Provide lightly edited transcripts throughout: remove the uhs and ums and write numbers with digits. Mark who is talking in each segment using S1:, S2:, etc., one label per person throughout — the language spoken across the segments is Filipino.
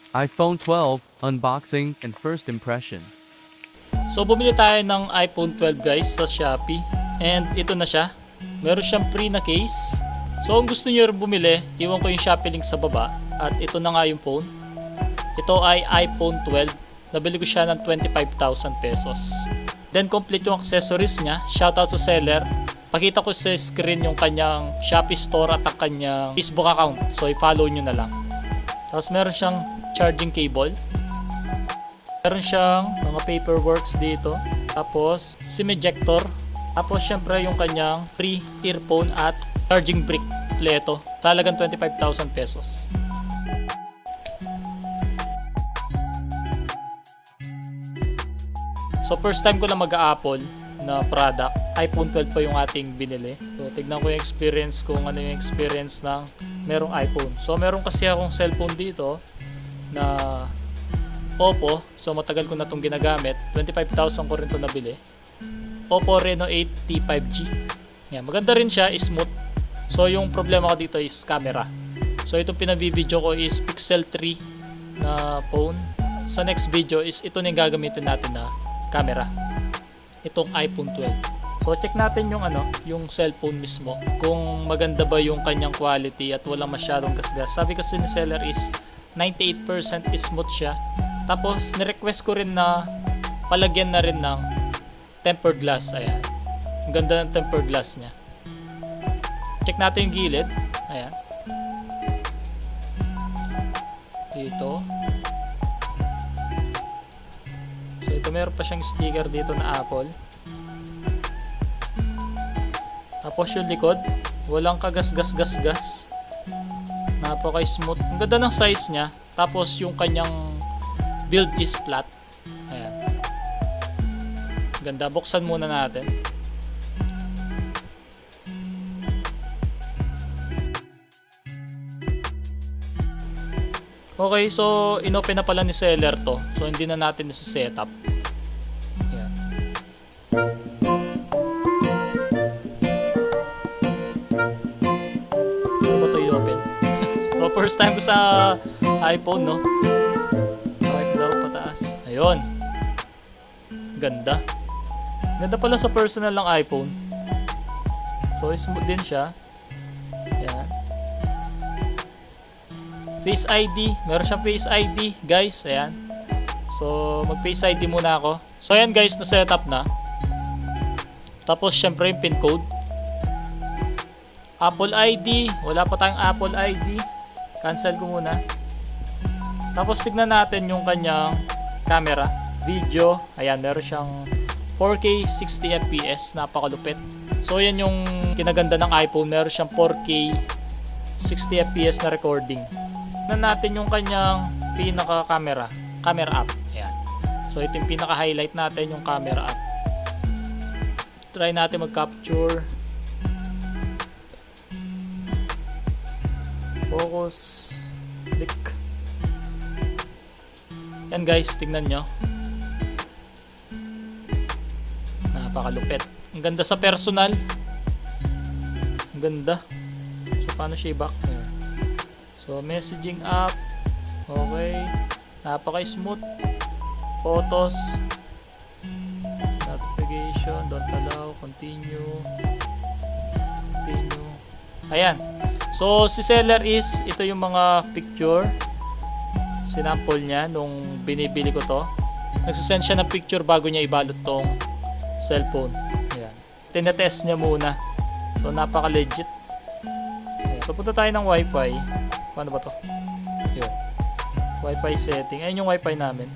S1: iPhone 12, unboxing and first impression.
S2: So bumili tayo ng iPhone 12 guys sa Shopee. And ito na siya. Meron siyang free na case. So kung gusto niyo rin bumili, iwan ko yung Shopee link sa baba. At ito na nga yung phone. Ito ay iPhone 12. Nabili ko siya ng 25,000 pesos. Then complete yung accessories niya. Shoutout sa seller. Pakita ko sa screen yung kanyang Shopee store at ang kanyang Facebook account. So i-follow nyo na lang. Tapos meron siyang charging cable. Meron siyang mga paperworks dito. Tapos SIM ejector. Tapos syempre yung kanyang free earphone at charging brick kompleto. Talagang 25,000 pesos. So first time ko lang mag-a-Apple na product. iPhone 12 pa yung ating binili. So tignan ko yung experience kung ano yung experience ng merong iPhone. So meron kasi akong cellphone dito na Oppo. So matagal ko na itong ginagamit. 25,000 ko rin ito nabili. Oppo Reno 8 T5G. Yan, maganda rin siya, smooth. So yung problema ko dito is camera. So itong pinabibideo ko is Pixel 3 na phone. Sa next video is ito na yung gagamitin natin na camera. Itong iPhone 12. So check natin yung yung cellphone mismo. Kung maganda ba yung kanyang quality at wala masyadong gasgas. Sabi kasi ni seller is 98% smooth siya. Tapos ni-request ko rin na palagyan na rin ng tempered glass. Ayan. Ang ganda ng tempered glass niya. Check natin yung gilid. Ayan. Dito. So ito meron pa siyang sticker dito na Apple. Tapos yung likod, walang kagas-gas-gas-gas. Napaka-smooth. Ang ganda ng size niya. Tapos yung kanyang build is flat. Ayan. Ganda. Buksan muna natin. Okay, so inopen na pala ni seller to. So hindi na natin isa-setup. Ayan. Ano ba ito i-open? So first time ko sa iPhone, no? Swipe daw pataas. Ayun. Ganda. Ganda pala sa personal ng iPhone. So smooth din siya. Ayan. Face ID. Meron siyang Face ID, guys. Ayan. So mag Face ID muna ako. So ayan guys, na setup na. Tapos syempre yung pin code. Apple ID. Wala pa tayong Apple ID. Cancel ko muna. Tapos tignan natin yung kanyang camera. Video. Ayan, meron siyang 4K 60 FPS. Napakalupit. So yan yung kinaganda ng iPhone. Meron siyang 4K 60 FPS na recording. Tignan natin yung kanyang pinaka-camera. Camera app. Ayan. So ito yung pinaka-highlight natin, yung camera app. Try natin mag-capture. Focus. Click. Yan guys, tingnan nyo. Napakalupit. Ang ganda sa personal. Ang ganda. So paano siya i-back? So messaging app. Okay. Napaka-smooth. Photos. Notification. Don't allow. Continue. Continue. Ayan. So si seller is, ito yung mga picture. Sinample niya nung binibili ko to. Nagsasend siya ng picture bago niya ibalot tong cellphone. Ayan. Tinetest niya muna. So napaka-legit. Ayan. So punta tayo ng Wi-Fi. Paano ba to? Yun. Wi-Fi setting. Ayun yung Wi-Fi namin.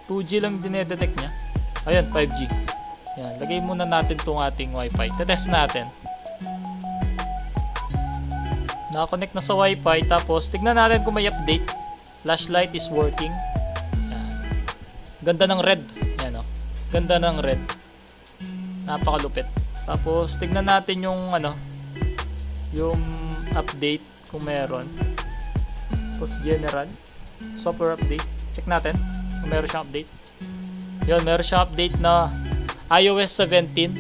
S2: 2G lang dinedetect niya. Ayan, 5G. Ayan. Lagay muna natin tong ating Wi-Fi. Tetest natin. Naka-connect na sa Wi-Fi. Tapos, tignan natin kung may update. Flashlight is working. Ayan. Ganda ng red. Ayan, oh. Ganda ng red. Napakalupit. Tapos, tignan natin yung yung update kung meron. Tapos, general. Software update. Check natin kung meron siyang update. Yun, meron siyang update na iOS 17.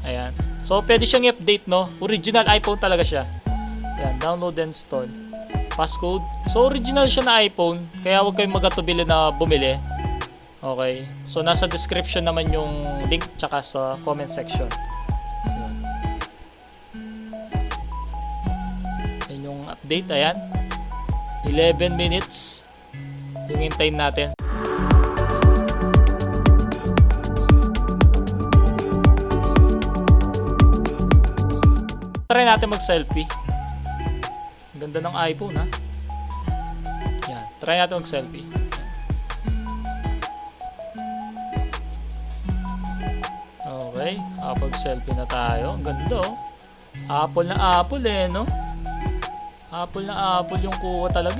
S2: Ayan. So, pwede siyang i-update, no? Original iPhone talaga siya. Yan, download and install. Passcode. So, original siya na iPhone. Kaya huwag kayong magatubili na bumili. Okay. So, nasa description naman yung link tsaka sa comment section. Yun. Yan yung update. Ayan. 11 minutes yung hintayin natin. Try natin mag-selfie. Ganda ng iPhone, ha? Yan. Try natin mag-selfie. Okay. Kapag-selfie na tayo. Ang ganda, oh. Apple na apple, no? Apple na apple yung kuha talaga,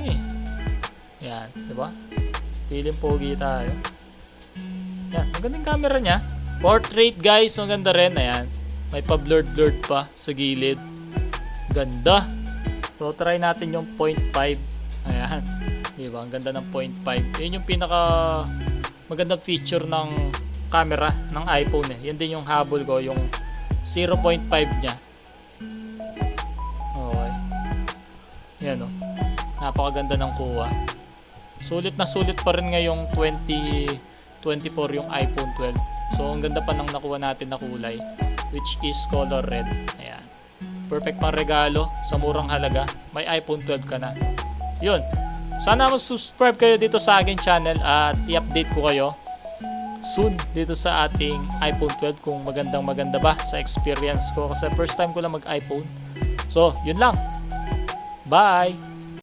S2: Yan. Diba? Feeling pogi tayo. Yan. Magandang camera niya. Portrait, guys. Ang ganda rin. Ayan. May pa-blurred pa sa gilid. Ganda. So, try natin yung 0.5. Ayan. Diba? Ang ganda ng 0.5. Yun yung pinaka magandang feature ng camera ng iPhone, Yan din yung habol ko, yung 0.5 niya. Okay. Yan, Napakaganda ng kuha. Sulit na sulit pa rin ngayong 2024 yung iPhone 12. So, ang ganda pa ng nakuha natin na kulay, which is color red. Ayan. Perfect pang regalo sa murang halaga. May iPhone 12 ka na. Yun. Sana mag-subscribe kayo dito sa aking channel at i-update ko kayo soon dito sa ating iPhone 12 kung maganda ba sa experience ko kasi first time ko lang mag-iPhone. So, yun lang. Bye!